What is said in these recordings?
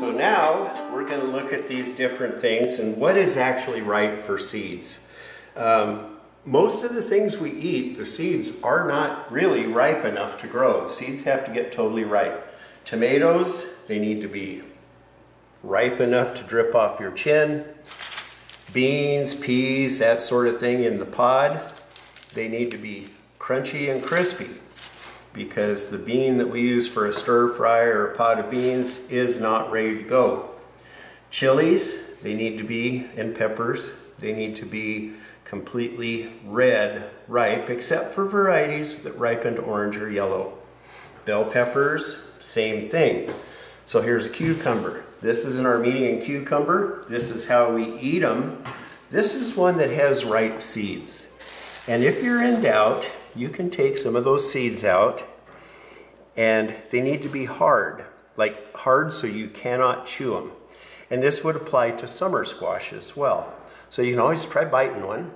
So now we're going to look at these different things and what is actually ripe for seeds. Most of the things we eat, the seeds are not really ripe enough to grow. Seeds have to get totally ripe. Tomatoes, they need to be ripe enough to drip off your chin. Beans, peas, that sort of thing in the pod, they need to be crunchy and crispy, because the bean that we use for a stir fry or a pot of beans is not ready to go. Chilies, they need to be, and peppers, they need to be completely red, ripe, except for varieties that ripen to orange or yellow. Bell peppers, same thing. So here's a cucumber. This is an Armenian cucumber. This is how we eat them. This is one that has ripe seeds. And if you're in doubt, you can take some of those seeds out, and they need to be hard, like hard so you cannot chew them. And this would apply to summer squash as well. So you can always try biting one,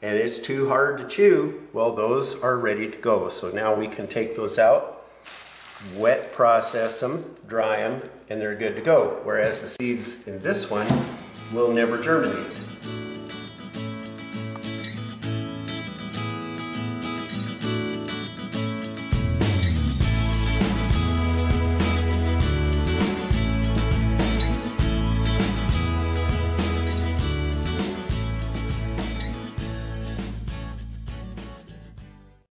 and it's too hard to chew. Well, those are ready to go. So now we can take those out, wet process them, dry them, and they're good to go. Whereas the seeds in this one will never germinate.